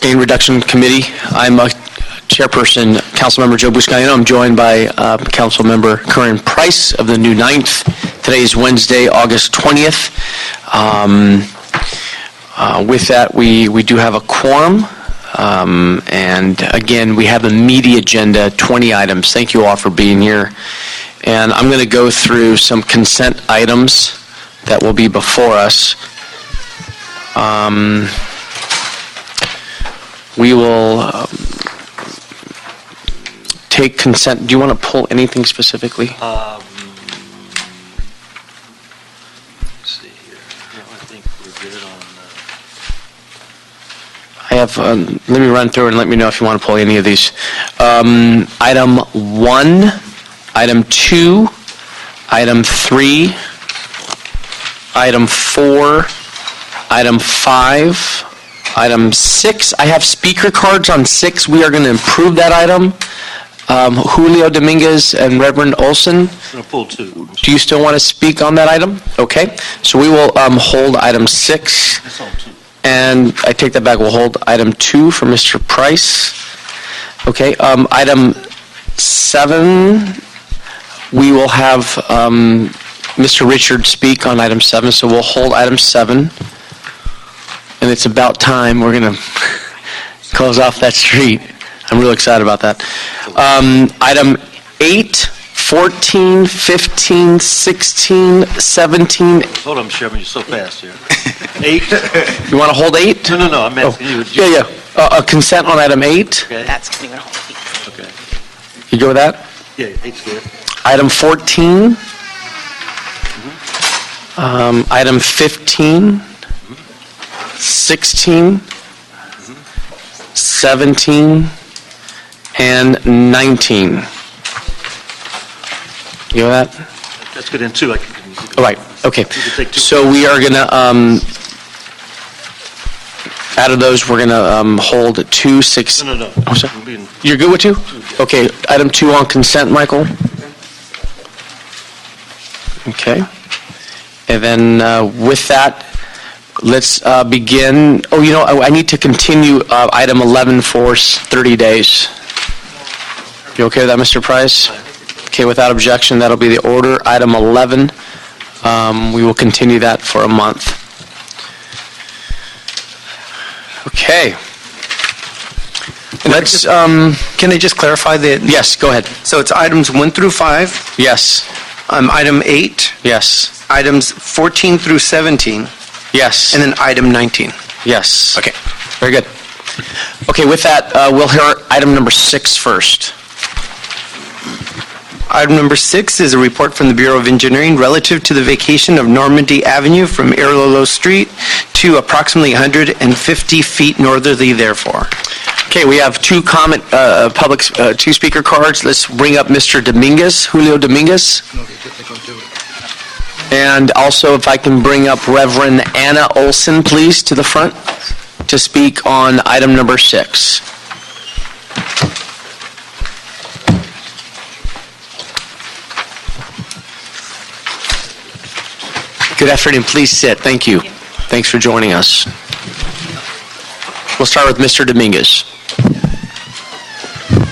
Gain Reduction Committee. I'm Chairperson, Councilmember Joe Buscaino. I'm joined by Councilmember Curran Price of the new 9th. Today is Wednesday, August 20th. With that, we do have a quorum. And again, we have a meaty agenda, 20 items. Thank you all for being here. And I'm going to go through some consent items that will be before us. We will take consent. Do you want to pull anything specifically? Let's see here. No, I think we're good on. I have. Let me run through and let me know if you want to pull any of these. Item 1, item 2, item 3, item 4, item 5. Item 6, I have speaker cards on 6. We are going to improve that item. Julio Dominguez and Reverend Olson. I'm going to pull 2. Do you still want to speak on that item? Okay. So we will hold item 6. That's all 2. And I take that back. We'll hold item 2 for Mr. Price. Okay. Item 7, we will have Mr. Richard speak on item 7. So we'll hold item 7. And it's about time we're going to close off that street. I'm real excited about that. Item 8, 14, 15, 16, 17. Hold on, Chairman, you're so fast here. 8. You want to hold 8? No, I'm asking you. Yeah. A consent on item 8. Okay. That's going to hold. Okay. You go with that? Yeah, 8's good. Item 14. Item 15. 16. 17. And 19. You know that? That's good in 2. I can. All right. Okay. You can take 2. So we are going to, out of those, we're going to hold 2, 6. No. Oh, sorry. I'm being- You're good with 2? Okay. Item 2 on consent, Michael. Okay. And then with that, let's begin. Oh, you know, I need to continue item 11 for 30 days. You okay with that, Mr. Price? Okay, without objection, that'll be the order. Item 11, we will continue that for a month. Okay. Let's, Can I just clarify that? yes, go ahead. So it's items 1 through 5, Yes, item 8, yes, items 14 through 17, yes, and then item 19. yes. Okay. Very good. Okay, with that, we'll hear item number 6 first. Item number 6 is a report from the Bureau of Engineering relative to the vacation of Normandy Avenue from Airlolo Street to approximately 150 feet northerly therefore. Okay, we have 2 2 speaker cards. Let's bring up Mr. Dominguez, Julio Dominguez. And also, if I can bring up Reverend Anna Olson, please, to the front to speak on item number 6. Good afternoon. Please sit. Thank you. Thanks for joining us. We'll start with Mr. Dominguez.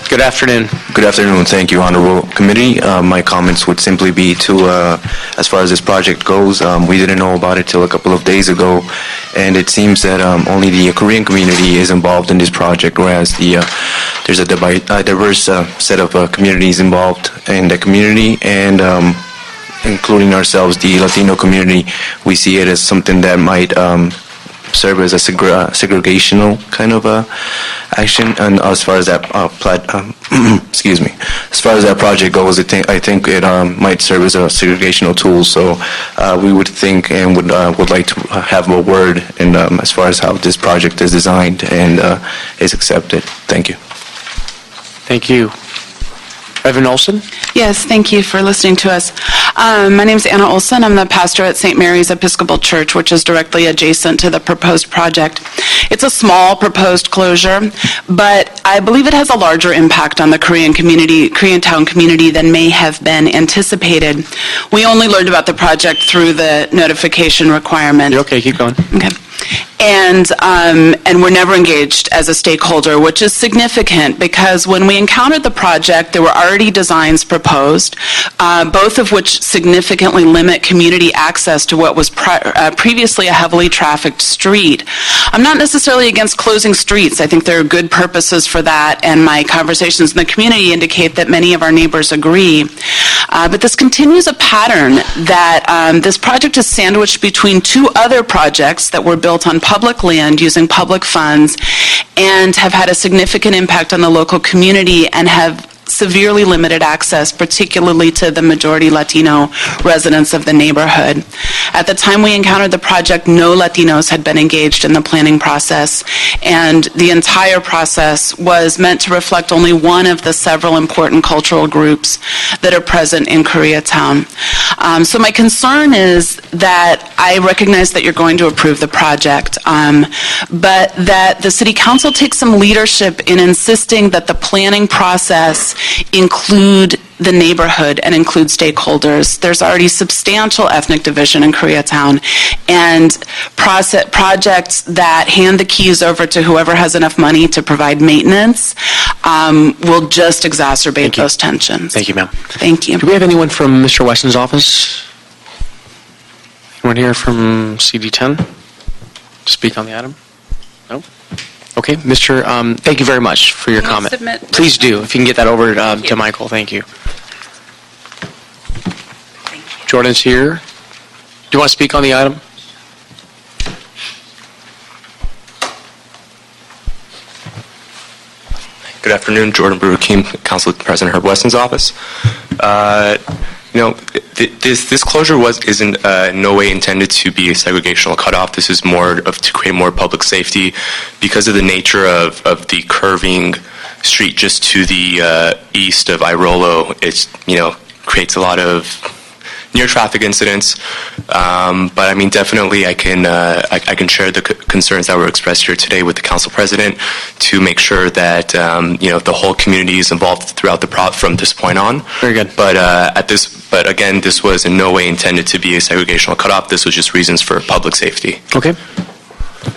Good afternoon. Good afternoon. Thank you, Honorable Committee. My comments would simply be to, as far as this project goes, we didn't know about it till a couple of days ago, and it seems that only the Korean community is involved in this project, whereas there's a diverse set of communities involved in the community, and including ourselves, the Latino community. We see it as something that might serve as a segregational kind of action. And as far as that excuse me, as far as that project goes, I think it might serve as a segregational tool. So we would think and would like to have a word in as far as how this project is designed and is accepted. Thank you. Thank you. Reverend Olson? Yes, thank you for listening to us. My name is Anna Olson. I'm the pastor at St. Mary's Episcopal Church, which is directly adjacent to the proposed project. It's a small proposed closure, but I believe it has a larger impact on the Koreatown community than may have been anticipated. We only learned about the project through the notification requirement. You're okay, keep going. Okay. and were never engaged as a stakeholder, which is significant because when we encountered the project, there were already designs proposed, both of which significantly limit community access to what was previously a heavily trafficked street. I'm not necessarily against closing streets. I think there are good purposes for that, and my conversations in the community indicate that many of our neighbors agree. But this continues a pattern that this project is sandwiched between two other projects that were built on public land using public funds and have had a significant impact on the local community and have severely limited access, particularly to the majority Latino residents of the neighborhood. At the time we encountered the project, no Latinos had been engaged in the planning process, and the entire process was meant to reflect only one of the several important cultural groups that are present in Koreatown. So my concern is that I recognize that you're going to approve the project, but that the City Council takes some leadership in insisting that the planning process include the neighborhood and include stakeholders. There's already substantial ethnic division in Koreatown, and projects that hand the keys over to whoever has enough money to provide maintenance will just exacerbate those tensions. Thank you, ma'am. Thank you. Do we have anyone from Mr. Weston's office? Anyone here from CD10 to speak on the item? No? Okay, Mr. Thank you very much for your Can I comment. submit? Please do, if you can get that over to Michael. Thank you. Jordan's here. Do you want to speak on the item? Good afternoon, Jordan Brewer-Keem, Council President Herb Weston's office. This closure isn't in no way intended to be a segregational cutoff. This is more of to create more public safety because of the nature of the curving street just to the east of Irolo. It's creates a lot of near traffic incidents, but I mean definitely I can share the concerns that were expressed here today with the council president to make sure that the whole community is involved throughout the from this point on. Very good. But again, this was in no way intended to be a segregational cutoff. This was just reasons for public safety. Okay.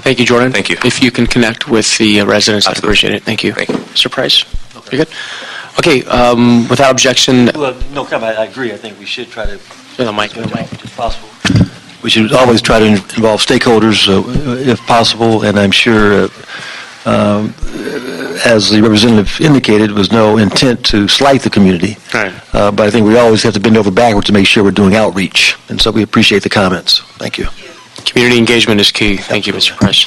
Thank you, Jordan. Thank you. If you can connect with the residents, I'd appreciate it. Thank you. Thank you. Mr. Price? Okay. You good? Okay, without objection, Well, no comment, I agree. I think we should try to, the mic. if possible. We should always try to involve stakeholders if possible, and I'm sure, as the representative indicated, was no intent to slight the community. Right. But I think we always have to bend over backwards to make sure we're doing outreach, and so we appreciate the comments. Thank you. Community engagement is key. Thank you, Mr. Price.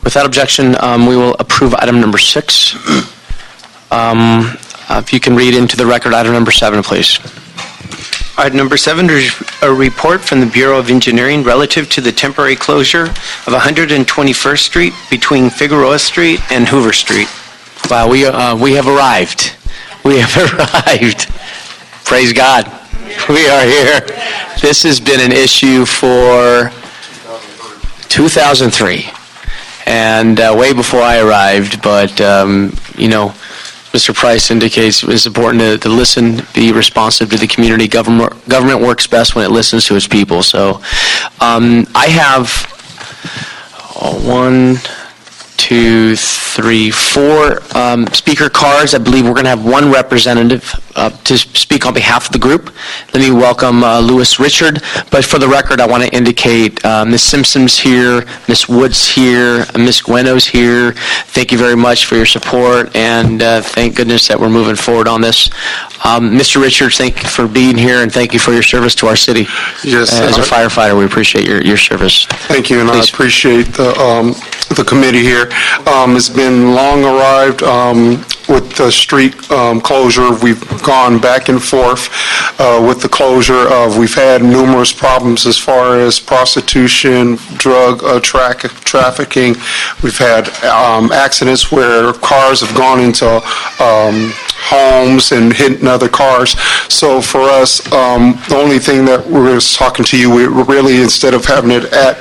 Without objection, we will approve item number 6. If you can read into the record item number 7, please. Item number 7 is a report from the Bureau of Engineering relative to the temporary closure of 121st Street between Figaro Street and Hoover Street. Wow, we have arrived. We have arrived. Praise God. We are here. This has been an issue for 2003, and way before I arrived, but, Mr. Price indicates it's important to listen, be responsive to the community. Government works best when it listens to its people. So I have 1, 2, 3, 4 speaker cards. I believe we're going to have one representative to speak on behalf of the group. Let me welcome Louis Richard. But for the record, I want to indicate Ms. Simpson's here, Ms. Woods here, Ms. Gueno's here. Thank you very much for your support, and thank goodness that we're moving forward on this. Mr. Richards, thank you for being here, and thank you for your service to our city. Yes, as a firefighter, we appreciate your service. Thank you, and Please. I appreciate the committee here. It's been long arrived with the street closure. We've gone back and forth with the closure we've had numerous problems as far as prostitution, drug trafficking. We've had accidents where cars have gone into homes and hitting other cars. So for us, the only thing that we're talking to you, we really, instead of having it at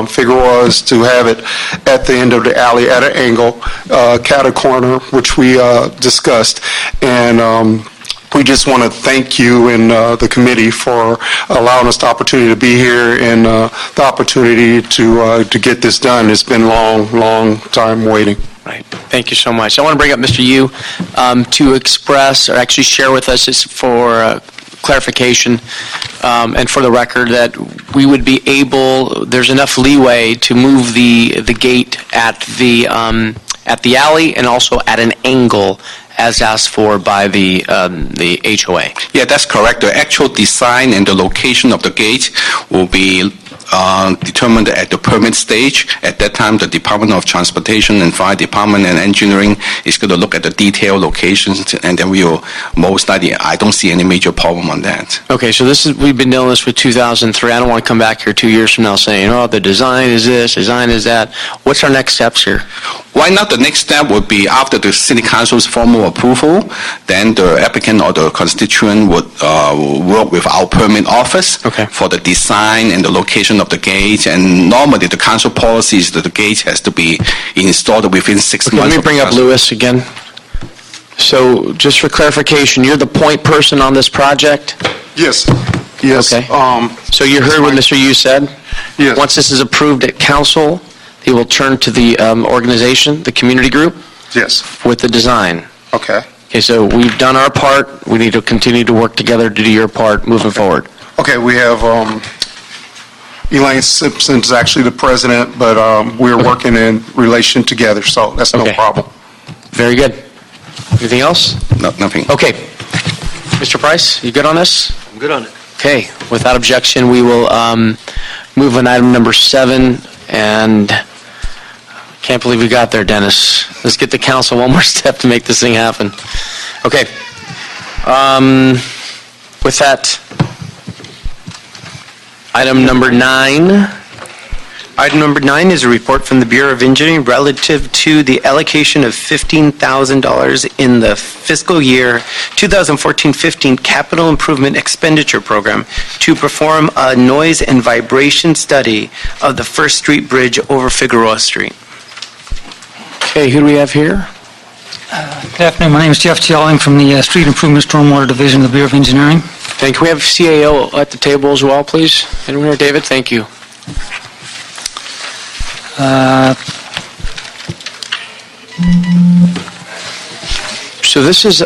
Figaro, is to have it at the end of the alley at an angle, cat a corner, which we discussed. And we just want to thank you and the committee for allowing us the opportunity to be here and the opportunity to get this done. It's been long time waiting. Right. Thank you so much. I want to bring up Mr. Yu to express, or actually share with us, just for clarification and for the record, that we would be able, there's enough leeway to move the gate at the alley and also at an angle as asked for by the HOA. Yeah, that's correct. The actual design and the location of the gate will be determined at the permit stage. At that time, the Department of Transportation and Fire Department and Engineering is going to look at the detailed locations, and then we will most likely, I don't see any major problem on that. Okay, so we've been dealing with this with 2003. I don't want to come back here 2 years from now saying, oh, the design is this, design is that. What's our next steps here? Why not? The next step would be after the City Council's formal approval, then the applicant or the constituent would work with our permit office for the design and the location of the gate. And normally the council policy is that the gate has to be installed within 6 months. Let me bring up Lewis again. So just for clarification, you're the point person on this project? Yes. Okay. So you heard what Mr. Yu said? Yes. Once this is approved at council, they will turn to the organization, the community group, Yes. with the design. Okay. Okay, so we've done our part. We need to continue to work together to do your part moving forward. Okay, we have Elaine Simpson is actually the president, but we're working in relation together, so that's no Okay. problem. Very good. Anything else? No, nothing. Okay. Mr. Price, you good on this? I'm good on it. Okay. Without objection, we will move on item number 7, and can't believe we got there, Dennis. Let's get the council one more step to make this thing happen. Okay. With that, item number 9. Item number 9 is a report from the Bureau of Engineering relative to the allocation of $15,000 in the fiscal year 2014-15 Capital Improvement Expenditure Program to perform a noise and vibration study of the First Street Bridge over Figaro Street. Okay, who do we have here? Good afternoon. My name is Jeff Jelling from the Street Improvement Stormwater Division of the Bureau of Engineering. Thank you. We have CAO at the table as well, please. Anyone here? David, thank you. So this is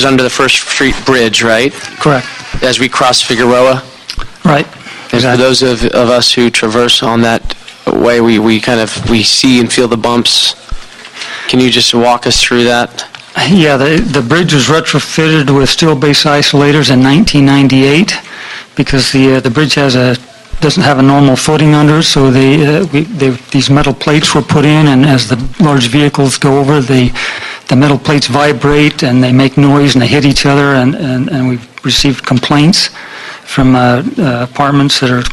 under the First Street Bridge, right? Correct. As we cross Figueroa. Right. And for those of us who traverse on that way, we see and feel the bumps. Can you just walk us through that? Yeah, the bridge was retrofitted with steel-based isolators in 1998 because the bridge doesn't have a normal footing under it, so these metal plates were put in, and as the large vehicles go over, the metal plates vibrate and they make noise and they hit each other, and we've received complaints from apartments that are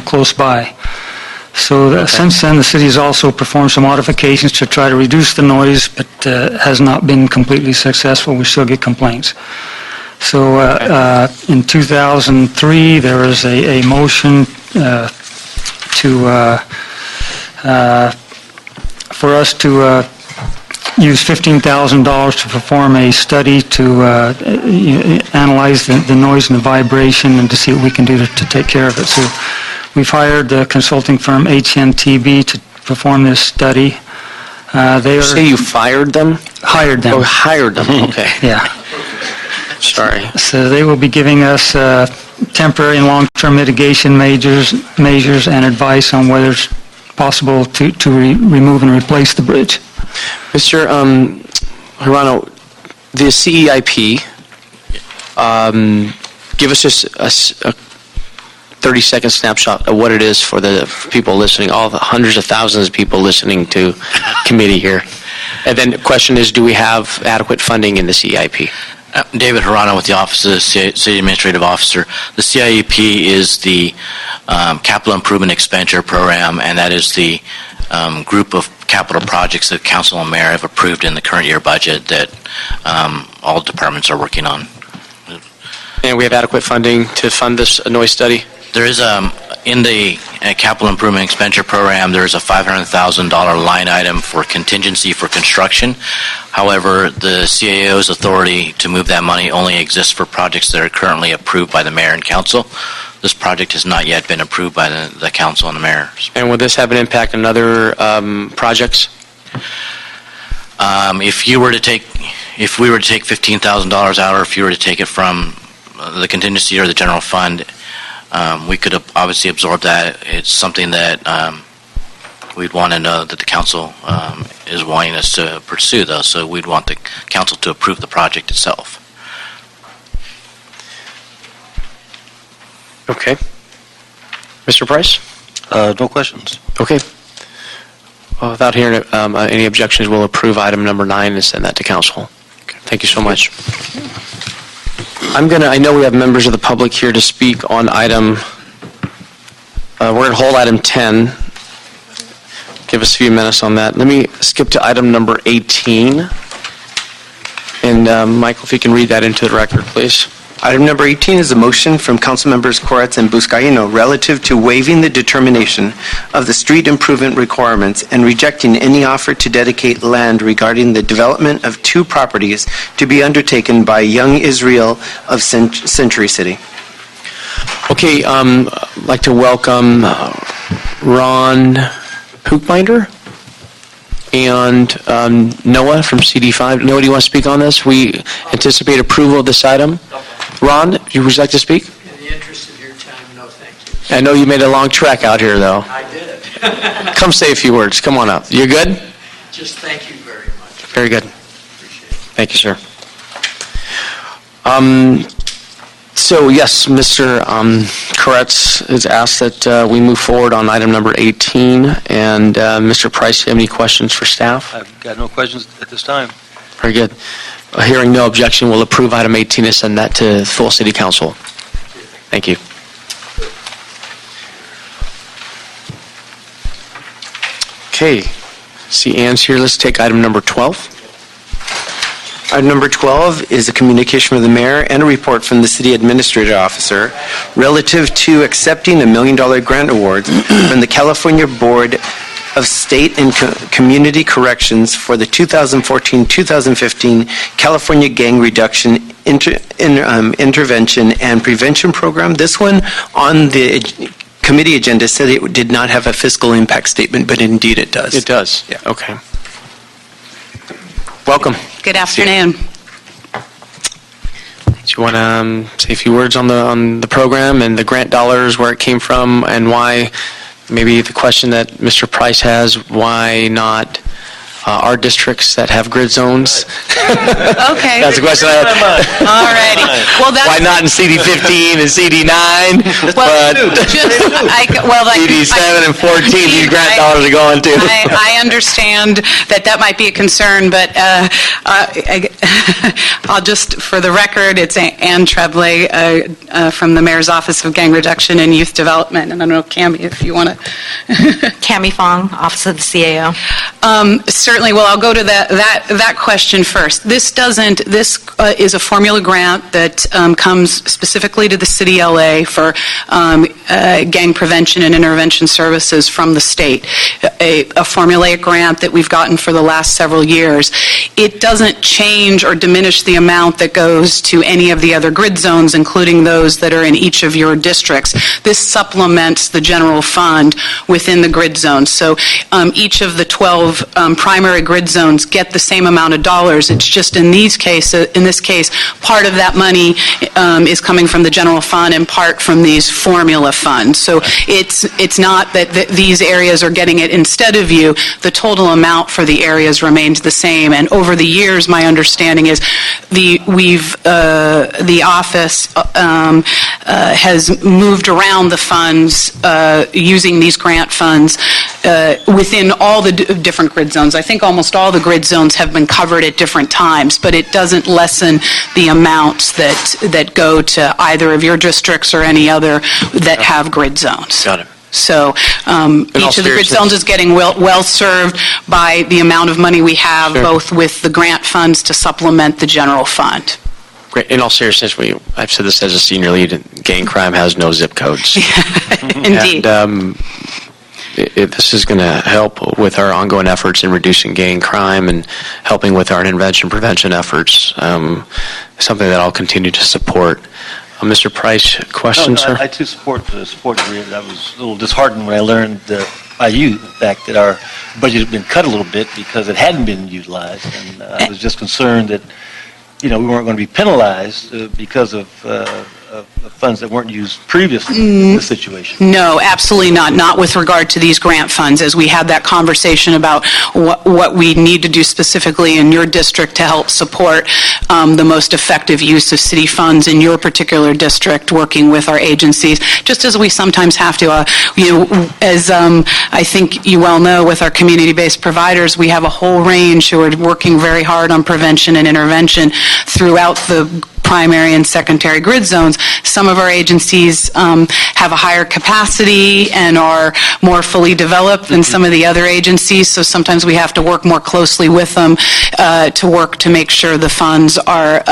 close by. So since then, the city has also performed some modifications to try to reduce the noise, but has not been completely successful. We still get complaints. So in 2003, there was a motion for us to use $15,000 to perform a study to analyze the noise and the vibration and to see what we can do to take care of it. So we've hired the consulting firm HNTB to perform this study. You say you fired them? Hired them. Oh, hired them, okay. Yeah. Sorry. So they will be giving us temporary and long-term mitigation measures and advice on whether it's possible to remove and replace the bridge. Mr. Hirano, the CEIP, give us just a 30-second snapshot of what it is for the people listening, all the hundreds of thousands of people listening to committee here. And then the question is, do we have adequate funding in the CEIP? David Hirano with the Office of the City Administrative Officer. The CIEP is the Capital Improvement Expenditure Program, and that is the group of capital projects that Council and Mayor have approved in the current year budget that all departments are working on. And we have adequate funding to fund this noise study? There is In the capital improvement expenditure program, there is a $500,000 line item for contingency for construction. However, the CAO's authority to move that money only exists for projects that are currently approved by the mayor and council. This project has not yet been approved by the council and the mayor. And will this have an impact on other projects? If we were to take $15,000 out, or if you were to take it from the contingency or the general fund, we could obviously absorb that. It's something that we'd want to know that the council is wanting us to pursue, though, so we'd want the council to approve the project itself. Okay. Mr. Price? No questions. Okay. Well, without hearing any objections, we'll approve item number 9 and send that to council. Okay. Thank you so much. I know we have members of the public here to speak on item, we're going to hold item 10. Give us a few minutes on that. Let me skip to item number 18. And Michael, if you can read that into the record, please. Item number 18 is a motion from Council Members Koretz and Buscaino relative to waiving the determination of the street improvement requirements and rejecting any offer to dedicate land regarding the development of 2 properties to be undertaken by Young Israel of Century City. Okay, I'd like to welcome Ron Hookbinder and Noah from CD5. Noah, do you want to speak on this? We anticipate approval of this item. Ron, would you like to speak? In the interest of your time, no thank you. I know you made a long trek out here, though. I did. Come say a few words. Come on up. You're good? Just thank you very much. Very good. Appreciate it. Thank you, sir. So, yes, Mr. Koretz has asked that we move forward on item number 18. And Mr. Price, do you have any questions for staff? I've got no questions at this time. Very good. Hearing no objection, we'll approve item 18 and send that to full city council. Thank you. Okay. See Ann's here. Let's take item number 12. Item number 12 is a communication from the mayor and a report from the city administrative officer relative to accepting $1 million grant award from the California Board of State and Community Corrections for the 2014-2015 California Gang Reduction Intervention and Prevention Program. This one on the committee agenda said it did not have a fiscal impact statement, but indeed it does. It does? Yeah. Okay. Welcome. Good afternoon. Do you want to say a few words on the program and the grant dollars, where it came from, and why? Maybe the question that Mr. Price has, why not our districts that have grid zones? Okay. That's the question I had. All righty. Well, that's... Why not in CD15 and CD9, but CD7 and 14, these grant dollars are going to? I understand that might be a concern, but I'll just, for the record, it's Ann Trebley from the Mayor's Office of Gang Reduction and Youth Development, and I don't know, Cammie, if you want to... Cammie Fong, Office of the CAO. Certainly. Well, I'll go to that question first. This is a formula grant that comes specifically to the city LA for gang prevention and intervention services from the state. A formulaic grant that we've gotten for the last several years. It doesn't change or diminish the amount that goes to any of the other grid zones, including those that are in each of your districts. This supplements the general fund within the grid zone. So each of the 12 primary grid zones get the same amount of dollars. It's just in this case, part of that money is coming from the general fund and part from these formula funds. So it's not that these areas are getting it instead of you. The total amount for the areas remains the same. And over the years, my understanding is the office has moved around the funds using these grant funds within all the different grid zones. I think almost all the grid zones have been covered at different times, but it doesn't lessen the amounts that go to either of your districts or any other that have grid zones. Got it. So each of the grid zones is getting well served by the amount of money we have, Sure. both with the grant funds to supplement the general fund. Great. In all seriousness, I've said this as a senior lead, gang crime has no zip codes. Indeed. And this is going to help with our ongoing efforts in reducing gang crime and helping with our intervention prevention efforts, something that I'll continue to support. Mr. Price, question, sir? I too support the grid. I was a little disheartened when I learned by you, in fact, that our budget had been cut a little bit because it hadn't been utilized. And I was just concerned that, we weren't going to be penalized because of funds that weren't used previously in this situation. No, absolutely not. Not with regard to these grant funds. As we had that conversation about what we need to do specifically in your district to help support the most effective use of city funds in your particular district, working with our agencies, just as we sometimes have to. As I think you well know, with our community-based providers, we have a whole range who are working very hard on prevention and intervention throughout the primary and secondary grid zones. Some of our agencies have a higher capacity and are more fully developed than some of the other agencies, so sometimes we have to work more closely with them to work to make sure the funds are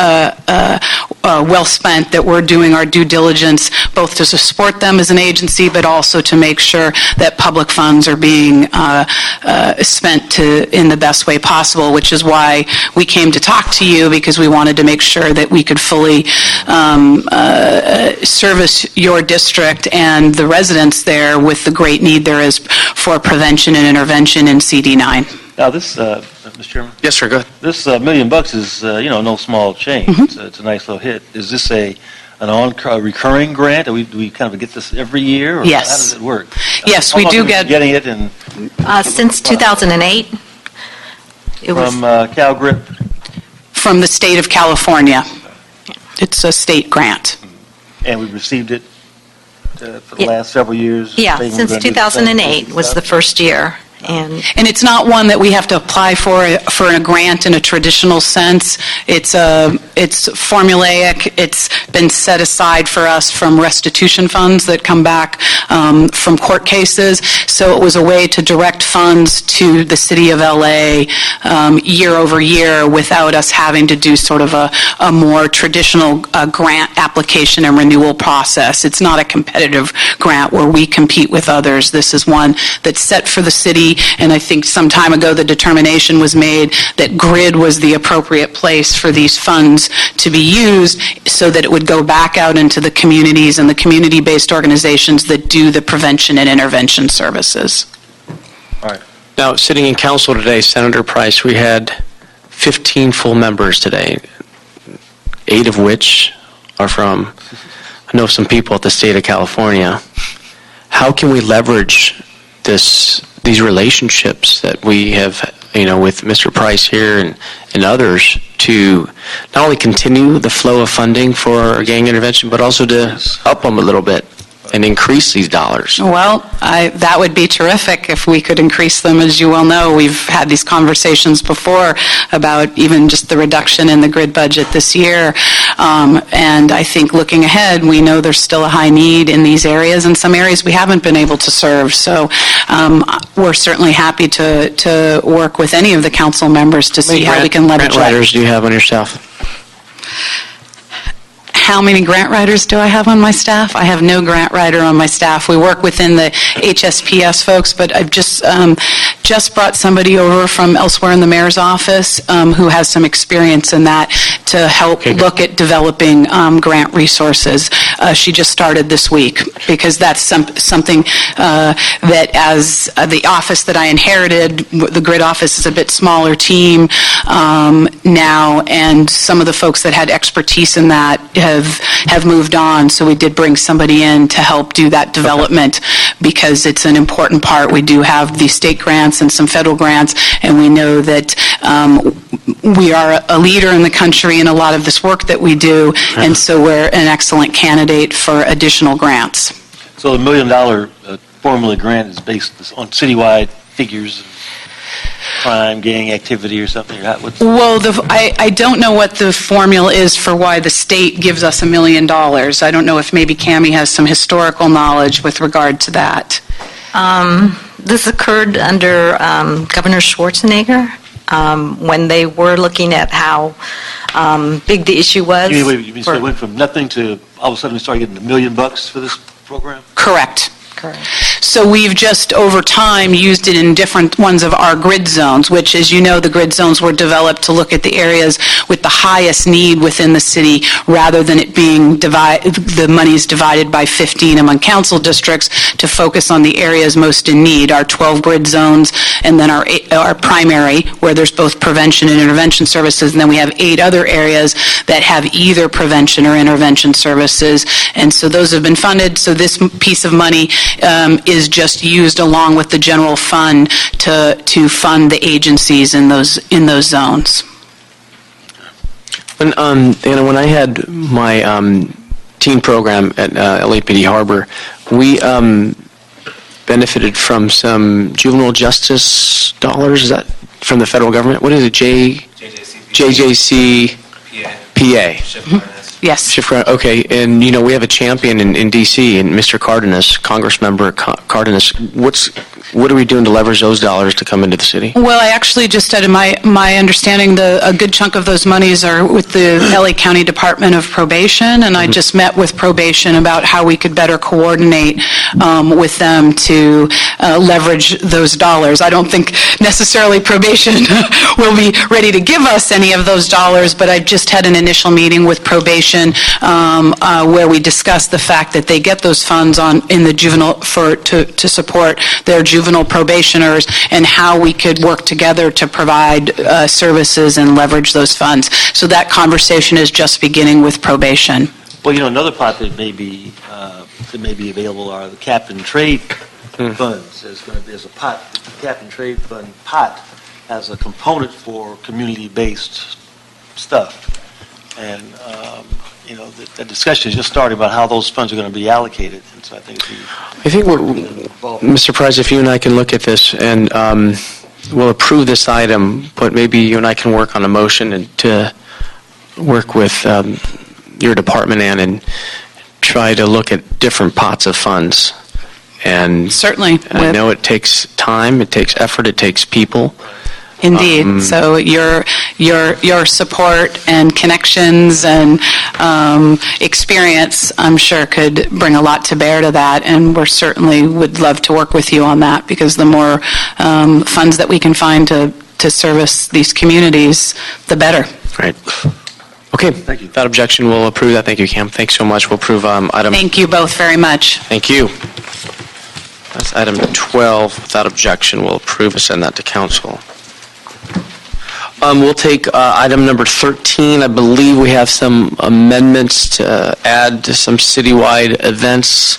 well spent, that we're doing our due diligence both to support them as an agency, but also to make sure that public funds are being spent in the best way possible, which is why we came to talk to you, because we wanted to make sure that we could fully service your district and the residents there with the great need there is for prevention and intervention in CD9. Now this, Mr. Chairman? Yes, sir, go ahead. This $1 million is, no small change. Mm-hmm. It's a nice little hit. Is this a recurring grant? Do we kind of get this every year? Or Yes. How does it work? Yes, How we long do have you get... been getting it in Since 2008, it was... from CalGRIP? From the state of California. It's a state grant. And we've received it for the Yeah. last several years? Yeah, saying we're since gonna do the same 2008 was the stuff? first year. And it's not one that we have to apply for a grant in a traditional sense. It's formulaic. It's been set aside for us from restitution funds that come back from court cases. So it was a way to direct funds to the city of LA year over year without us having to do sort of a more traditional grant application and renewal process. It's not a competitive grant where we compete with others. This is one that's set for the city, and I think some time ago the determination was made that grid was the appropriate place for these funds to be used so that it would go back out into the communities and the community-based organizations that do the prevention and intervention services. All right. Now, sitting in council today, Senator Price, we had 15 full members today, 8 of which are from, I know some people at the state of California. How can we leverage these relationships that we have, with Mr. Price here and others to not only continue the flow of funding for gang intervention, but also to up them a little bit and increase these dollars? Well, that would be terrific if we could increase them. As you well know, we've had these conversations before about even just the reduction in the grid budget this year. And I think looking ahead, we know there's still a high need in these areas, and some areas we haven't been able to serve. So we're certainly happy to work with any of the council members to see how we can leverage grant that. writers do you have on your staff? How many grant writers do I have on my staff? I have no grant writer on my staff. We work within the HSPS folks, but I've just brought somebody over from elsewhere in the mayor's office who has some experience in that to help look at developing grant resources. She just started this week because that's something that as the office that I inherited, the grid office is a bit smaller team now, and some of the folks that had expertise in that have moved on, so we did bring somebody in to help do that development because it's an important part. We do have these state grants and some federal grants, and we know that we are a leader in the country in a lot of this work that we do, and so we're an excellent candidate for additional grants. So the $1 million formula grant is based on citywide figures of crime, gang activity or something? Well, I don't know what the formula is for why the state gives us $1 million. I don't know if maybe Cammie has some historical knowledge with regard to that. This occurred under Governor Schwarzenegger when they were looking at how big the issue was. You mean so it went from nothing to all of a sudden we started getting $1 million for this program? Correct. Correct. So we've just, over time, used it in different ones of our grid zones, which, as you know, the grid zones were developed to look at the areas with the highest need within the city, rather than it being the money's divided by 15 among council districts, to focus on the areas most in need, our 12 grid zones, and then our primary, where there's both prevention and intervention services, and then we have 8 other areas that have either prevention or intervention services, and so those have been funded. So this piece of money is just used along with the general fund to fund the agencies in those zones. Anna, when I had my teen program at LAPD Harbor, we benefited from some juvenile justice dollars. Is that from the federal government? What is it? JJC PA. Yes. Okay, and we have a champion in D.C., and Mr. Cardenas, Congressmember Cardenas. What are we doing to leverage those dollars to come into the city? Well, I actually just studied my understanding. A good chunk of those monies are with the LA County Department of Probation, and I just met with probation about how we could better coordinate with them to leverage those dollars. I don't think necessarily probation will be ready to give us any of those dollars, but I just had an initial meeting with probation where we discussed the fact that they get those funds in the juvenile to support their juvenile probationers, and how we could work together to provide services and leverage those funds. So that conversation is just beginning with probation. Well, another pot that may be available are the cap and trade funds. There's a pot. The cap and trade fund pot has a component for community-based stuff. And, the discussion is just starting about how those funds are going to be allocated. And so I think Mr. Price, if you and I can look at this, and we'll approve this item, but maybe you and I can work on a motion and to work with your department, Ann, and try to look at different pots of funds. And certainly, I know it takes time, it takes effort, it takes people. Indeed. So your support and connections and experience, I'm sure, could bring a lot to bear to that, and we certainly would love to work with you on that, because the more funds that we can find to service these communities, the better. Right. Okay. Thank you. Without objection, we'll approve that. Thank you, Cam. Thanks so much. We'll approve item... Thank you both very much. Thank you. That's item 12. Without objection, we'll approve and send that to council. We'll take item number 13. I believe we have some amendments to add to some citywide events.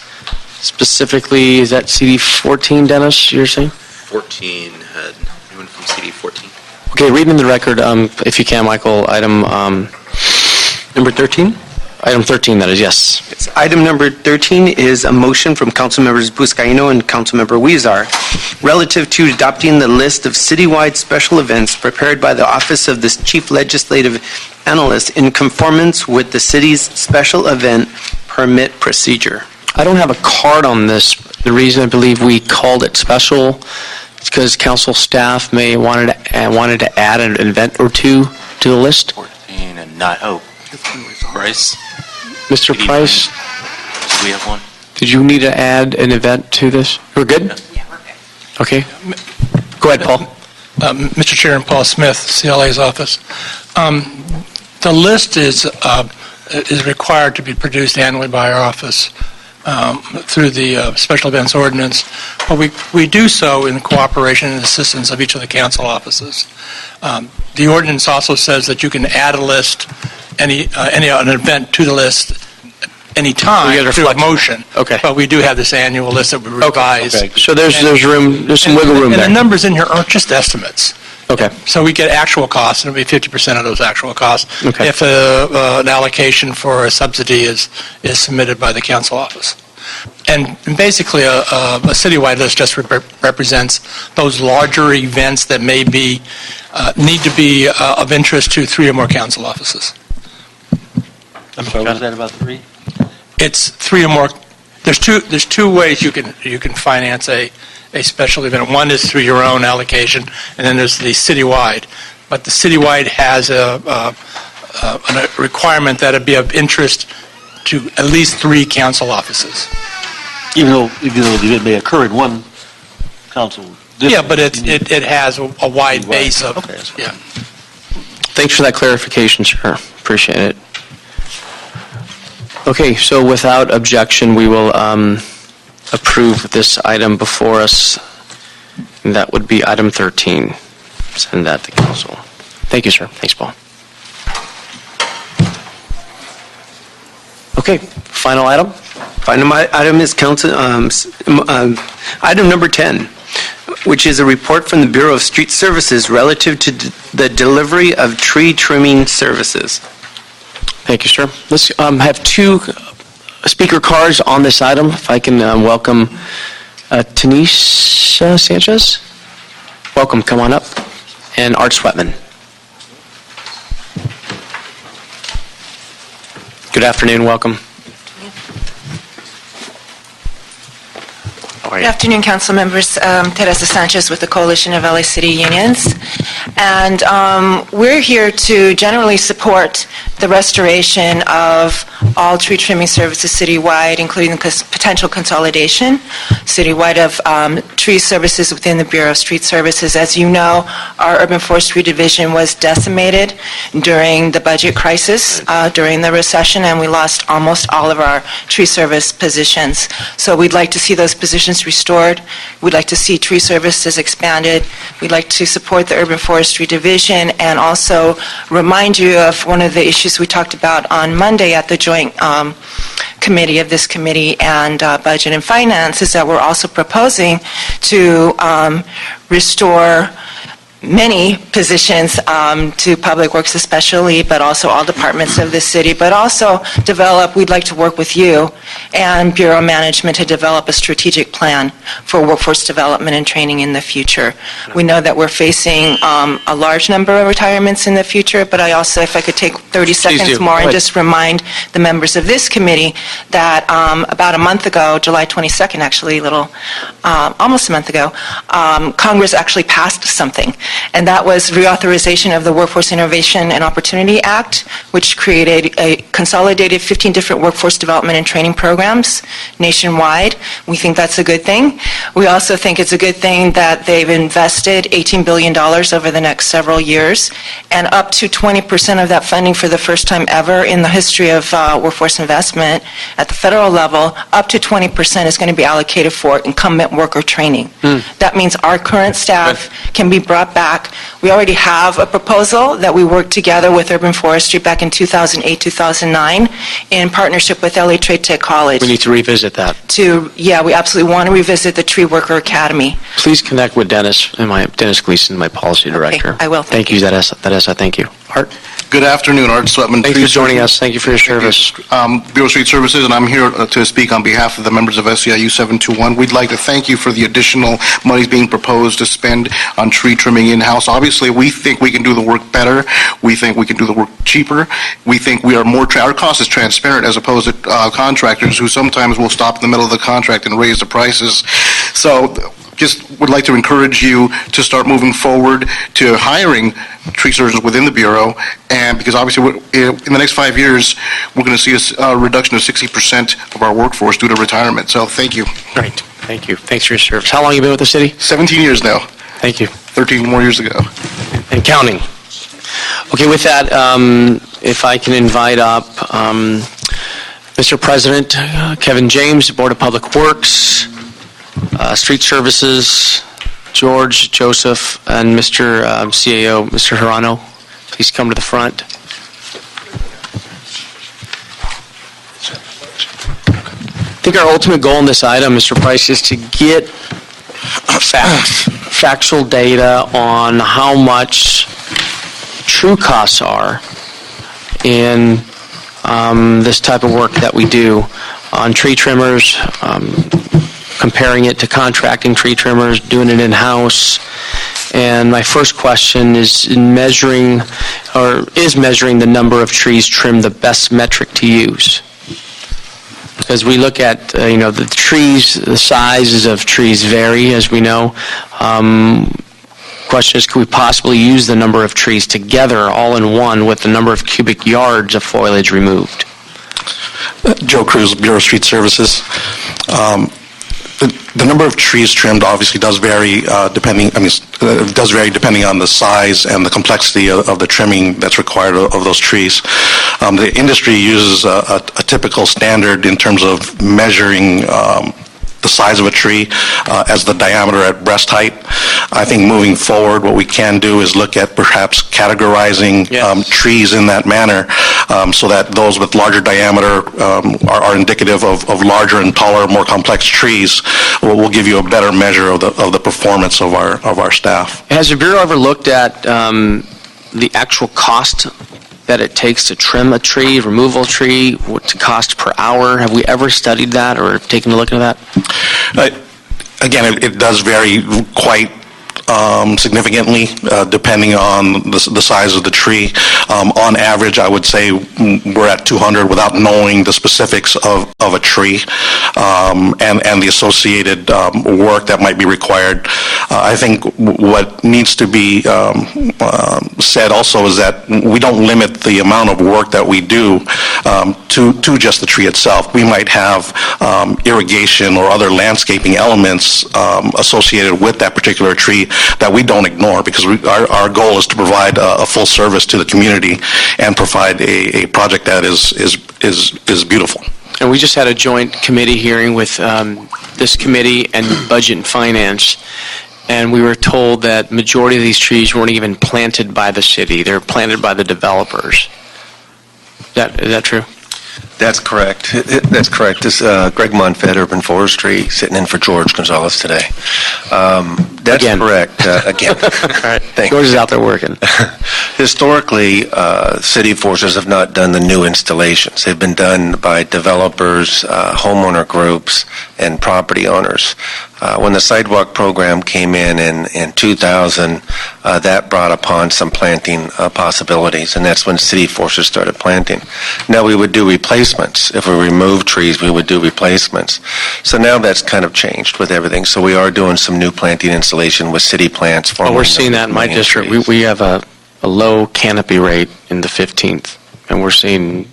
Specifically, is that CD 14, Dennis, you're saying? 14 had, anyone from CD 14? Okay, reading the record, if you can, Michael, item number 13? Item 13, that is, yes. Yes. Item number 13 is a motion from Councilmembers Buscaino and Councilmember Huizar relative to adopting the list of citywide special events prepared by the Office of the Chief Legislative Analyst in conformance with the city's special event permit procedure. I don't have a card on this. The reason I believe we called it special is because council staff may wanted to add an event or two to the list. 14 and not, Bryce? Mr. Price, Do we have one? did you need to add an event to this? We're good? Yeah, we're good. Okay. Go ahead, Paul. Mr. Chair, and Paul Smith, CLA's office. The list is required to be produced annually by our office through the Special Events Ordinance, but we do so in cooperation and assistance of each of the council offices. The ordinance also says that you can add a list, an event to the list any time through a motion. Okay. But we do have this annual list that we revise. Okay. So there's room, there's some wiggle room there. And the numbers in here aren't just estimates. Okay. So we get actual costs, and it'll be 50% of those actual costs Okay. if an allocation for a subsidy is submitted by the council office. And basically, a citywide list just represents those larger events that may be need to be of interest to 3 or more council offices. I'm sorry, what was that about 3? It's 3 or more. There's two ways you can finance a special event. One is through your own allocation, and then there's the citywide. But the citywide has a requirement that it be of interest to at least 3 council offices. Even though the event may occur in one council district. Yeah, but it has a wide base of, Okay, that's fine. yeah. Thanks for that clarification, sir. Appreciate it. Okay, so without objection, we will approve this item before us. And that would be item 13. Send that to council. Thank you, sir. Thanks, Paul. Okay, final item? Final item is item number 10, which is a report from the Bureau of Street Services relative to the delivery of tree trimming services. Thank you, sir. Let's have 2 speaker cards on this item. If I can welcome Tanisha Sanchez. Welcome, come on up. And Art Sweatman. Good afternoon, welcome. How are Good you? afternoon, council members. Teresa Sanchez with the Coalition of LA City Unions. And we're here to generally support the restoration of all tree trimming services citywide, including the potential consolidation citywide of tree services within the Bureau of Street Services. As you know, our Urban Forestry Division was decimated during the budget crisis, during the recession, and we lost almost all of our tree service positions. So we'd like to see those positions restored. We'd like to see tree services expanded. We'd like to support the Urban Forestry Division and also remind you of one of the issues we talked about on Monday at the joint committee of this committee and Budget and Finance, is that we're also proposing to restore many positions to Public Works especially, but also all departments of the city, but also we'd like to work with you and Bureau Management to develop a strategic plan for workforce development and training in the future. We know that we're facing a large number of retirements in the future, but I also, if I could take 30 seconds do. more Go and ahead. just remind the members of this committee that about a month ago, July 22nd actually, almost a month ago, Congress actually passed something. And that was reauthorization of the Workforce Innovation and Opportunity Act, which created a consolidated 15 different workforce development and training programs nationwide. We think that's a good thing. We also think it's a good thing that they've invested $18 billion over the next several years, and up to 20% of that funding for the first time ever in the history of workforce investment at the federal level, up to 20% is going to be allocated for incumbent worker training. That means our current staff can be brought back. We already have a proposal that we worked together with Urban Forestry back in 2008-2009 in partnership with LA Trade Tech College. We need to revisit that. We absolutely want to revisit the Tree Worker Academy. Please connect with Dennis Gleason, my policy director. I will. Thank you, Dennis. Thank you. Art? Good afternoon, Art Sweatman. Thanks for joining us. Thank you for your service. Bureau of Street Services, and I'm here to speak on behalf of the members of SEIU 721. We'd like to thank you for the additional monies being proposed to spend on tree trimming in-house. Obviously, we think we can do the work better. We think we can do the work cheaper. We think we are our cost is transparent as opposed to contractors who sometimes will stop in the middle of the contract and raise the prices. So just would like to encourage you to start moving forward to hiring tree surgeons within the Bureau, and because obviously in the next 5 years, we're going to see a reduction of 60% of our workforce due to retirement. So thank you. Great. Thank you. Thanks for your service. How long have you been with the city? 17 years now. Thank you. 13 more years ago. And counting. Okay, with that, if I can invite up Mr. President Kevin James, Board of Public Works, Street Services, George, Joseph, and Mr. CAO, Mr. Hirano, please come to the front. I think our ultimate goal in this item, Mr. Price, is to get factual data on how much true costs are in this type of work that we do on tree trimmers, comparing it to contracting tree trimmers, doing it in-house. And my first question is measuring the number of trees trimmed the best metric to use? Because we look at, the trees, the sizes of trees vary, as we know. question is, could we possibly use the number of trees together, all in one, with the number of cubic yards of foliage removed? Joe Cruz, Bureau of Street Services. The number of trees trimmed obviously does vary depending on the size and the complexity of the trimming that's required of those trees. The industry uses a typical standard in terms of measuring the size of a tree as the diameter at breast height. I think moving forward, what we can do is look at perhaps categorizing trees in that manner so that those with larger diameter are indicative of larger and taller, more complex trees. Will give you a better measure of the performance of our staff. Has the Bureau ever looked at the actual cost that it takes to trim a tree, removal tree, what's the cost per hour? Have we ever studied that or taken a look at that? Again, it does vary quite significantly depending on the size of the tree. On average, I would say we're at 200 without knowing the specifics of a tree and the associated work that might be required. I think what needs to be said also is that we don't limit the amount of work that we do to just the tree itself. We might have irrigation or other landscaping elements associated with that particular tree that we don't ignore, because our goal is to provide a full service to the community and provide a project that is beautiful. And we just had a joint committee hearing with this committee and Budget and Finance, and we were told that majority of these trees weren't even planted by the city. They were planted by the developers. Is that true? That's correct. That's correct. This Greg Monfett, Urban Forestry, sitting in for George Gonzalez today. That's Again. correct. Again. All right. Thank George you. is out there working. Historically, city forces have not done the new installations. They've been done by developers, homeowner groups, and property owners. When the sidewalk program came in 2000, that brought upon some planting possibilities, and that's when city forces started planting. Now we would do replacements. If we remove trees, we would do replacements. So now that's kind of changed with everything. So we are doing some new planting installation with city plants. Well, we're seeing that in my district. We have a low canopy rate in the 15th, and we're seeing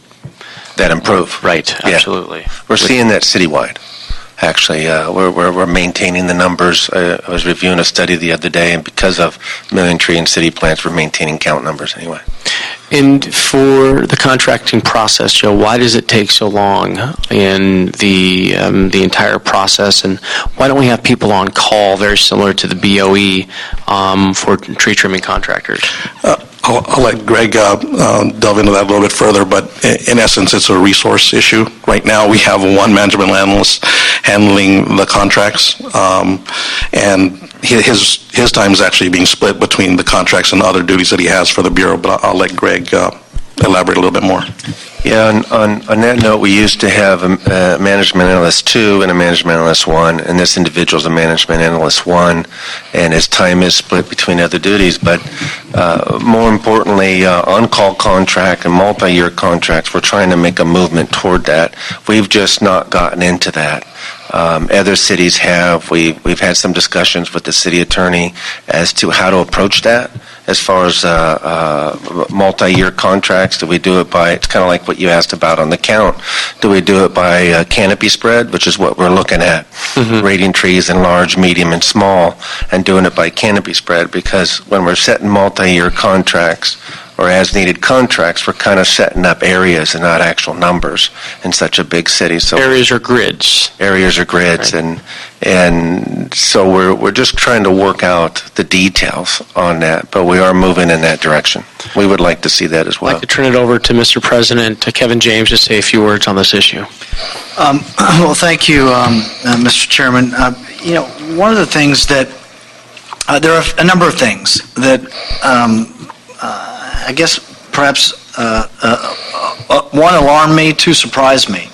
that improve. Right, Yeah. absolutely. We're seeing that citywide. Actually, we're maintaining the numbers. I was reviewing a study the other day, and because of million tree and city plants, we're maintaining count numbers anyway. And for the contracting process, Joe, why does it take so long in the entire process, and why don't we have people on call very similar to the BOE for tree trimming contractors? I'll let Greg delve into that a little bit further, but in essence, it's a resource issue. Right now, we have one management analyst handling the contracts, and his time is actually being split between the contracts and other duties that he has for the Bureau, but I'll let Greg elaborate a little bit more. Yeah, on that note, we used to have a management analyst 2 and a management analyst 1, and this individual is a management analyst 1, and his time is split between other duties. But more importantly, on-call contract and multi-year contracts, we're trying to make a movement toward that. We've just not gotten into that. Other cities have. We've had some discussions with the city attorney as to how to approach that. As far as multi-year contracts, do we do it by, it's kind of like what you asked about on the count, do we do it by canopy spread, which is what we're looking at, rating trees in large, medium, and small, and doing it by canopy spread, because when we're setting multi-year contracts, or as-needed contracts, we're kind of setting up areas and not actual numbers in such a big city. So Areas or grids. Areas or grids, Right. and so we're just trying to work out the details on that, but we are moving in that direction. We would like to see that as I'd well. like to turn it over to Mr. President, to Kevin James, to say a few words on this issue. Well, thank you, Mr. Chairman. One of the things that, there are a number of things that I guess perhaps one alarmed me, two surprised me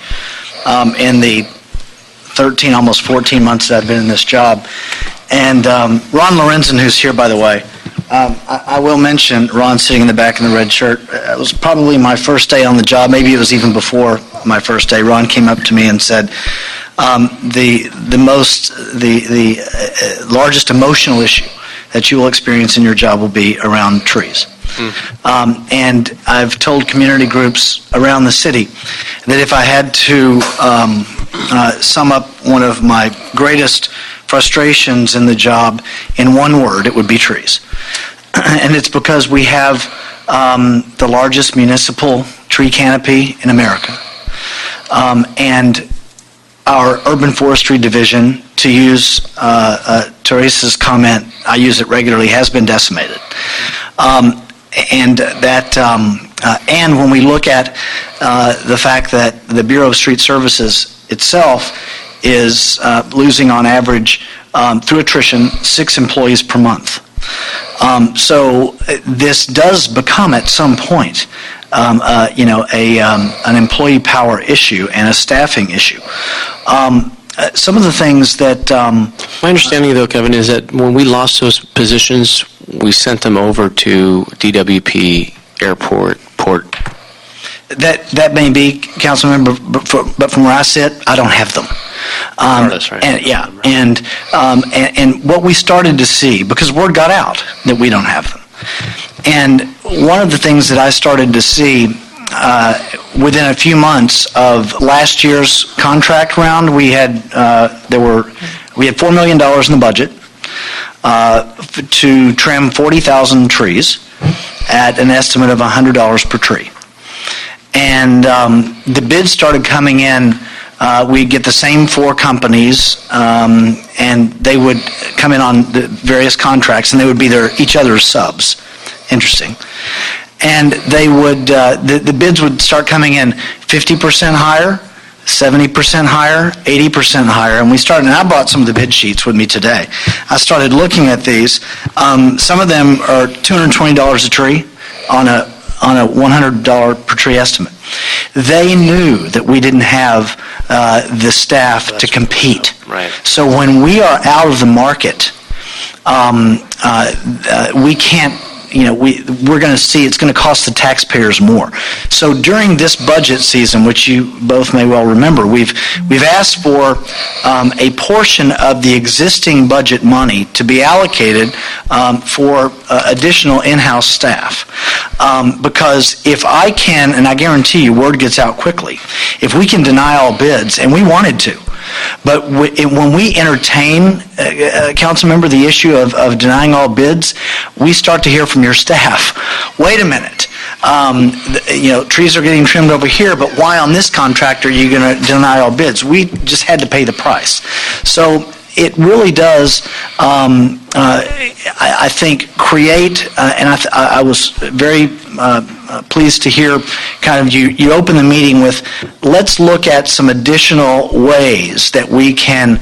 in the 13, almost 14 months that I've been in this job. And Ron Lorenzen, who's here, by the way, I will mention Ron sitting in the back in the red shirt. It was probably my first day on the job. Maybe it was even before my first day. Ron came up to me and said, the largest emotional issue that you will experience in your job will be around trees. And I've told community groups around the city that if I had to sum up one of my greatest frustrations in the job in one word, it would be trees. And it's because we have the largest municipal tree canopy in America. And our urban forestry division, to use Teresa's comment, I use it regularly, has been decimated. And when we look at the fact that the Bureau of Street Services itself is losing on average, through attrition, 6 employees per month. So this does become at some point an employee power issue and a staffing issue. Some of the things that... My understanding, though, Kevin, is that when we lost those positions, we sent them over to DWP Airport, Port. That may be, Councilmember, but from where I sit, I don't have them. That's right. And what we started to see, because word got out that we don't have them, and one of the things that I started to see within a few months of last year's contract round, we had $4 million in the budget to trim 40,000 trees at an estimate of $100 per tree. And the bids started coming in. We'd get the same 4 companies, and they would come in on the various contracts, and they would be each other's subs. Interesting. And they would, the bids would start coming in 50% higher, 70% higher, 80% higher, and I brought some of the bid sheets with me today. I started looking at these. Some of them are $220 a tree on a $100 per tree estimate. They knew that we didn't have the staff to compete. Right. So when we are out of the market, we can't, we're going to see it's going to cost the taxpayers more. So during this budget season, which you both may well remember, we've asked for a portion of the existing budget money to be allocated for additional in-house staff. Because if I can, and I guarantee you word gets out quickly, if we can deny all bids, and we wanted to, but when we entertain, Councilmember, the issue of denying all bids, we start to hear from your staff, wait a minute, trees are getting trimmed over here, but why on this contract are you going to deny all bids? We just had to pay the price. So it really does, I think, create, and I was very pleased to hear kind of you open the meeting with, let's look at some additional ways that we can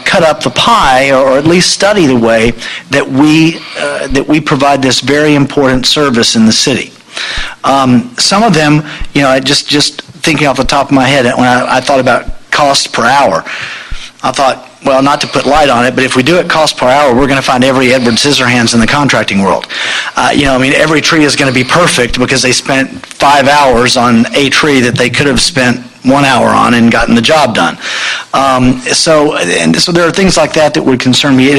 cut up the pie, or at least study the way that we provide this very important service in the city. Some of them, just thinking off the top of my head, when I thought about cost per hour, I thought, well, not to put light on it, but if we do it cost per hour, we're going to find every Edward Scissorhands in the contracting world. Every tree is going to be perfect because they spent 5 hours on a tree that they could have spent 1 hour on and gotten the job done. So there are things like that would concern me. It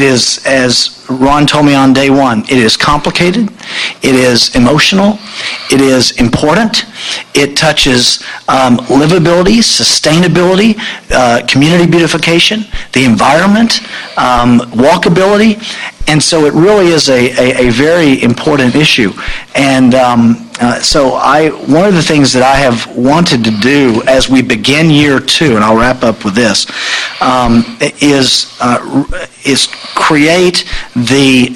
is, as Ron told me on day one, it is complicated, it is emotional, it is important, it touches livability, sustainability, community beautification, the environment, walkability, and so it really is a very important issue. And so one of the things that I have wanted to do as we begin year 2, and I'll wrap up with this, is create the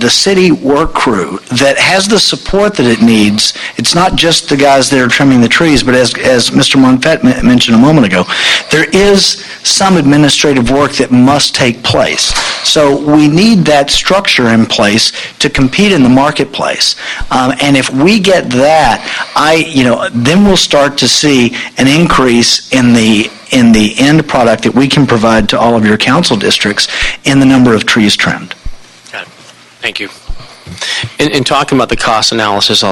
city work crew that has the support that it needs. It's not just the guys that are trimming the trees, but as Mr. Monfett mentioned a moment ago, there is some administrative work that must take place. So we need that structure in place to compete in the marketplace. And if we get that, then we'll start to see an increase in the end product that we can provide to all of your council districts in the number of trees trimmed. Got it. Thank you. In talking about the cost analysis, to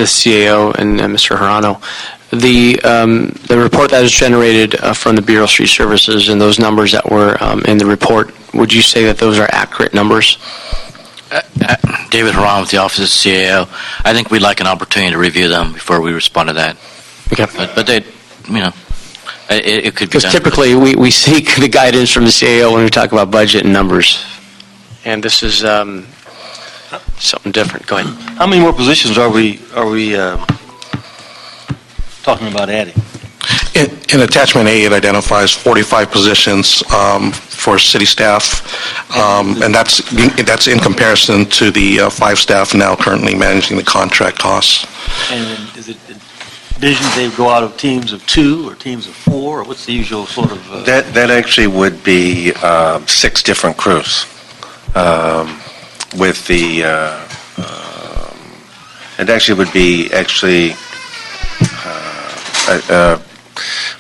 the CAO and Mr. Hirano, the report that was generated from the Bureau of Street Services and those numbers that were in the report would you say that those are accurate numbers? David Haran with the Office of CAO. I think we'd like an opportunity to review them before we respond to that. Okay. But they, it could be Because done. typically, we seek the guidance from the CAO when we talk about budget and numbers. And this is something different. Go ahead. How many more positions are we talking about adding? In Attachment A, it identifies 45 positions for city staff, and that's in comparison to the 5 staff now currently managing the contract costs. And is it envisioned they go out of teams of 2 or teams of 4, or what's the usual sort of... That actually would be 6 different crews. With the, it actually would be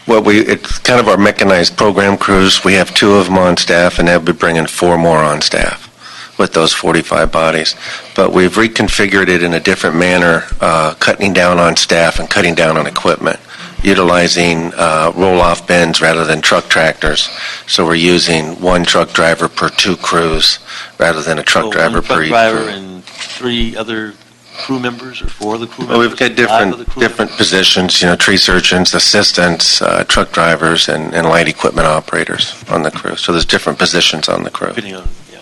it's kind of our mechanized program crews. We have 2 of them on staff, and they'll be bringing 4 more on staff with those 45 bodies. But we've reconfigured it in a different manner, cutting down on staff and cutting down on equipment, utilizing roll-off bins rather than truck tractors. So we're using 1 truck driver per 2 crews rather than a truck driver per each Truck driver crew. and 3 other crew members or 4 other crew Well, members? we've got 5 other crew different members? positions, tree surgeons, assistants, truck drivers, and light equipment operators on the crew. So there's different positions on the crew. Depending on, yeah.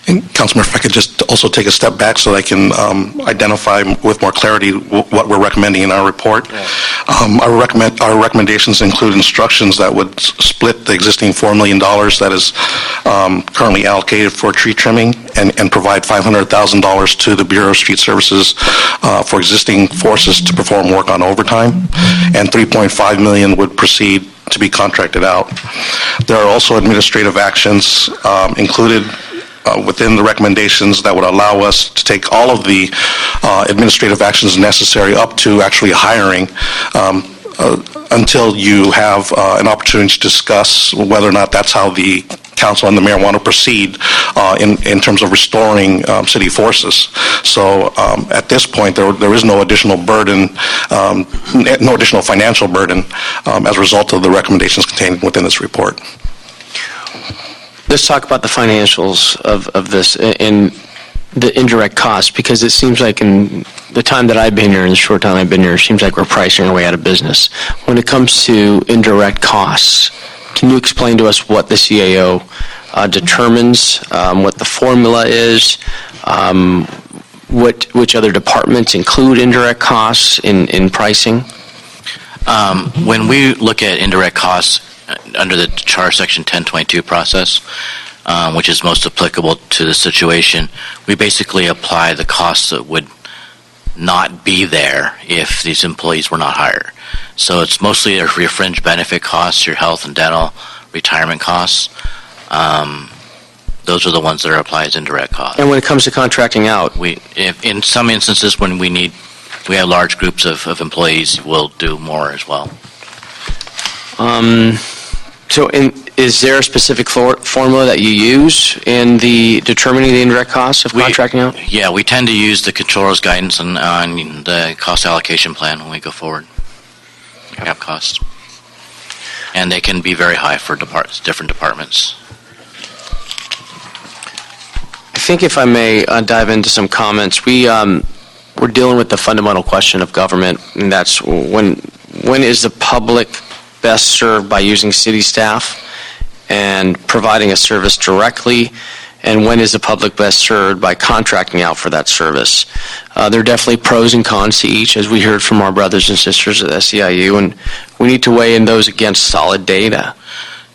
And Councilman, if I could just also take a step back so I can identify with more clarity what we're recommending in our report. Yeah. Our recommendations include instructions that would split the existing $4 million that is currently allocated for tree trimming and provide $500,000 to the Bureau of Street Services for existing forces to perform work on overtime, and $3.5 million would proceed to be contracted out. There are also administrative actions included within the recommendations that would allow us to take all of the administrative actions necessary up to actually hiring until you have an opportunity to discuss whether or not that's how the council and the mayor want to proceed in terms of restoring city forces. So at this point, there is no additional burden, no additional financial burden as a result of the recommendations contained within this report. Let's talk about the financials of this and the indirect costs, because it seems like in the time that I've been here, in the short time I've been here, it seems like we're pricing our way out of business. When it comes to indirect costs, can you explain to us what the CAO determines, what the formula is, which other departments include indirect costs in pricing? When we look at indirect costs under the Charter Section 1022 process, which is most applicable to the situation, we basically apply the costs that would not be there if these employees were not hired. So it's mostly your fringe benefit costs, your health and dental, retirement costs. Those are the ones that are applied as indirect costs. And when it comes to contracting out, In some instances, when we have large groups of employees, we'll do more as well. is there a specific formula that you use in the determining the indirect costs of contracting out? Yeah, we tend to use the controller's guidance on the cost allocation plan when we go forward. Cap costs. And they can be very high for different departments. I think if I may dive into some comments, we're dealing with the fundamental question of government, and that's when is the public best served by using city staff and providing a service directly, and when is the public best served by contracting out for that service? There are definitely pros and cons to each, as we heard from our brothers and sisters at SEIU, and we need to weigh in those against solid data.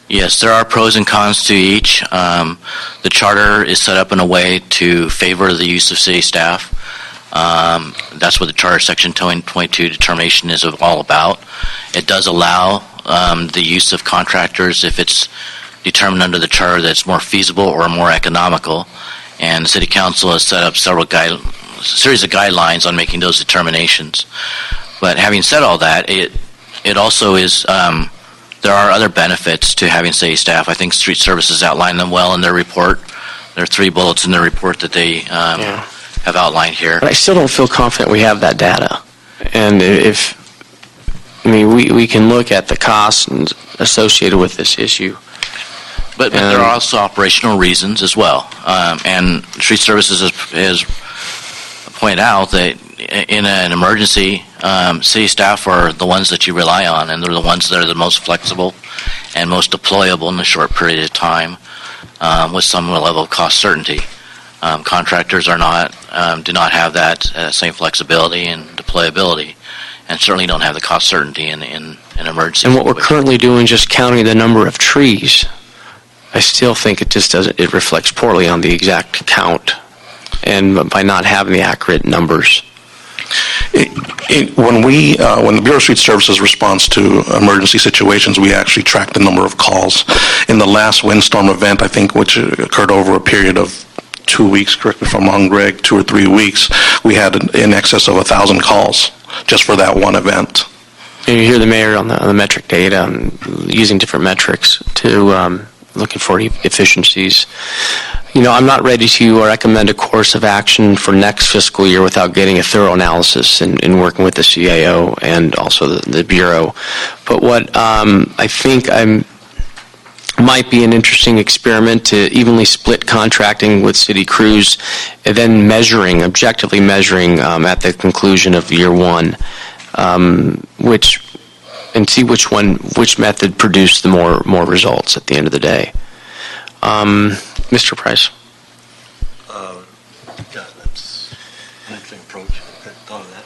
Yes, there are pros and cons to each. The charter is set up in a way to favor the use of city staff. That's what the Charter Section 1022 determination is all about. It does allow the use of contractors if it's determined under the charter that's more feasible or more economical. And the City Council has set up a series of guidelines on making those determinations. But having said all that, it also is, there are other benefits to having city staff. I think Street Services outlined them well in their report. There are 3 bullets in their report that they have outlined here. But I still don't feel confident we have that data. And we can look at the costs associated with this issue. But there are also operational reasons as well. And Street Services has pointed out that in an emergency, city staff are the ones that you rely on, and they're the ones that are the most flexible and most deployable in a short period of time with some level of cost certainty. Contractors do not have that same flexibility and deployability, and certainly don't have the cost certainty in an emergency. And what we're situation. currently doing, just counting the number of trees, I still think it just doesn't, it reflects poorly on the exact count, and by not having the accurate numbers. When the Bureau of Street Services responds to emergency situations, we actually track the number of calls. In the last windstorm event, I think, which occurred over a period of 2 weeks, correct me if I'm wrong, Greg, 2 or 3 weeks, we had in excess of 1,000 calls just for that one event. And you hear the mayor on the metric data, using different metrics to looking for efficiencies. You know, I'm not ready to recommend a course of action for next fiscal year without getting a thorough analysis and working with the CAO and also the Bureau. But what I think might be an interesting experiment to evenly split contracting with city crews and then objectively measuring at the conclusion of year one, and see which method produced the more results at the end of the day. Mr. Price. That's an interesting approach. I hadn't thought of that.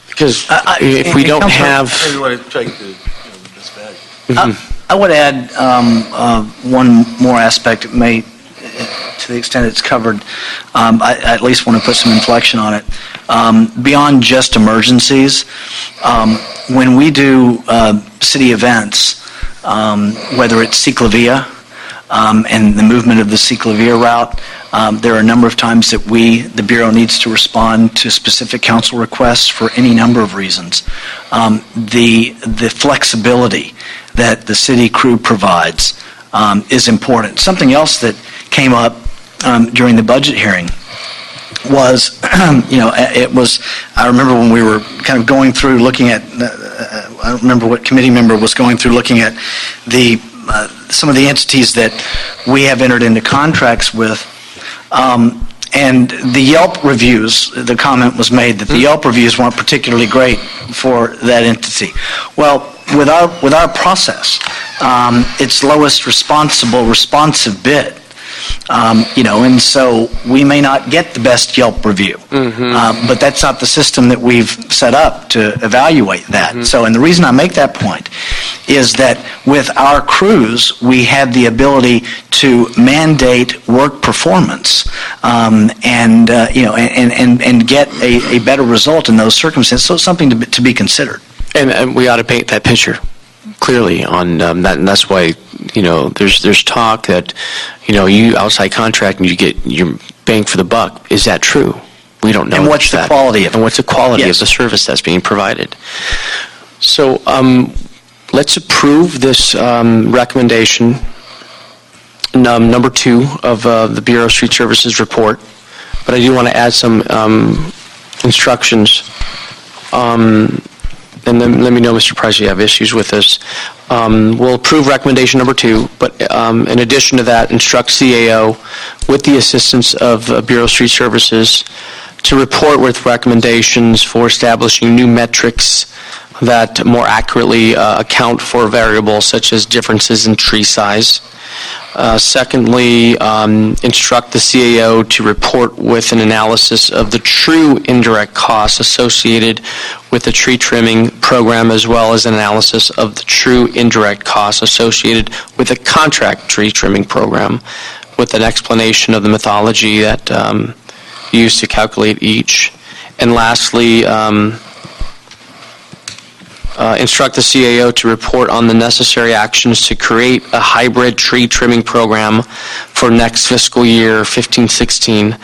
Because if we don't have... Maybe we want to try to this value. I would add one more aspect. It may, to the extent it's covered, I at least want to put some inflection on it. Beyond just emergencies, when we do city events, whether it's Ciclavia and the movement of the Ciclavia route, there are a number of times that the Bureau needs to respond to specific council requests for any number of reasons. The flexibility that the city crew provides is important. Something else that came up during the budget hearing was, I remember when we were kind of going through looking at, I don't remember what committee member was going through looking at some of the entities that we have entered into contracts with, and the Yelp reviews, the comment was made that the Yelp reviews weren't particularly great for that entity. Well, with our process, it's lowest responsive bid. And so we may not get the best Yelp review, but that's not the system that we've set up to evaluate that. So, and the reason I make that point is that with our crews, we had the ability to mandate work performance, and get a better result in those circumstances. So it's something to be considered. And we ought to paint that picture clearly on that, and that's why there's talk that you outside contract and you get your bang for the buck. Is that true? We don't know. And what's the quality of it? And what's the quality of the service that's being provided? So let's approve this recommendation, number 2 of the Bureau of Street Services report. But I do want to add some instructions. And then let me know, Mr. Price, you have issues with this. We'll approve recommendation number 2, but in addition to that, instruct CAO with the assistance of Bureau of Street Services to report with recommendations for establishing new metrics that more accurately account for variables such as differences in tree size. Secondly, instruct the CAO to report with an analysis of the true indirect costs associated with the tree trimming program, as well as an analysis of the true indirect costs associated with the contract tree trimming program, with an explanation of the methodology that used to calculate each. And lastly, instruct the CAO to report on the necessary actions to create a hybrid tree trimming program for next fiscal year 15-16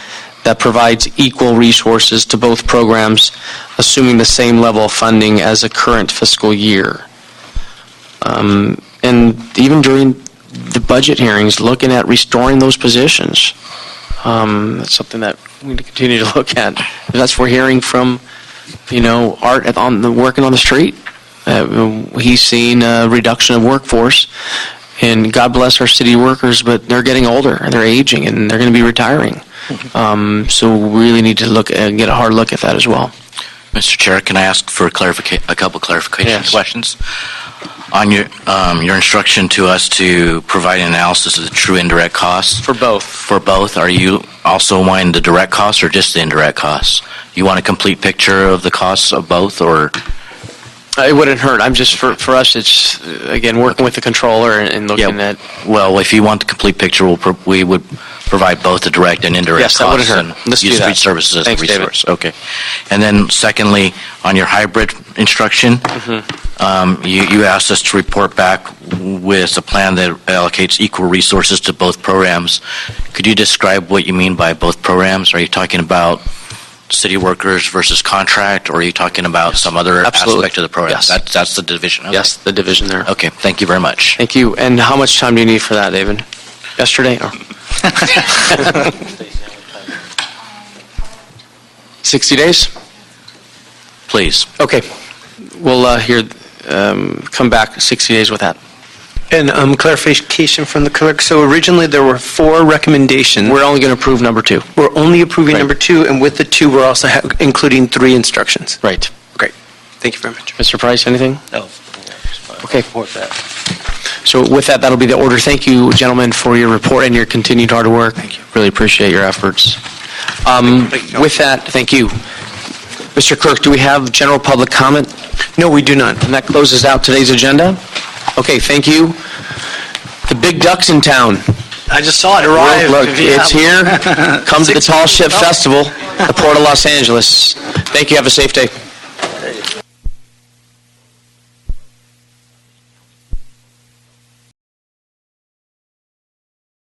that provides equal resources to both programs, assuming the same level of funding as the current fiscal year. And even during the budget hearings, looking at restoring those positions. That's something that we need to continue to look at. That's what we're hearing from, Art working on the street. He's seen a reduction of workforce, And God bless our city workers, but they're getting older, and they're aging, and they're going to be retiring. So we really need to get a hard look at that as well. Mr. Chair, can I ask for a couple clarification Yes. questions? On your instruction to us to provide an analysis of the true indirect costs. For both. For both, are you also wanting the direct costs or just the indirect costs? You want a complete picture of the costs of both, or? It wouldn't hurt. I'm just, for us, it's, again, working with the controller and looking at... Well, if you want the complete picture, we would provide both the direct and indirect Yes, that costs. wouldn't hurt. And Let's do use that. street services as Thanks, a David. resource. Okay. And then secondly, on your hybrid instruction, you asked us to report back with a plan that allocates equal resources to both programs. Could you describe what you mean by both programs? Are you talking about city workers versus contract, or are you talking about some other Absolutely. aspect of the program? Yes. That's the division. Okay. Yes, the division there. Okay, thank you very much. Thank you. And how much time do you need for that, David? Yesterday? Or? 60 days? Please. Okay. We'll come back 60 days with that. And clarification from the clerk. So originally, there were 4 recommendations. We're only going to approve number 2. We're only approving Right. number 2, and with the 2, we're also including 3 instructions. Right. Great. Thank you very much. Mr. Price, anything? No. it's fine. Okay. Support that. So with that, that'll be the order. Thank you, gentlemen, for your report and your continued hard work. Thank you. Really appreciate your efforts. With that, thank you. Mr. Clerk, do we have general public comment? No, we do not. And that closes out today's agenda. Okay, thank you. The big ducks in town. I just saw it arrive. Look, it's here. Come to the Tall Ship Festival, the Port of Los Angeles. Thank you. Have a safe day.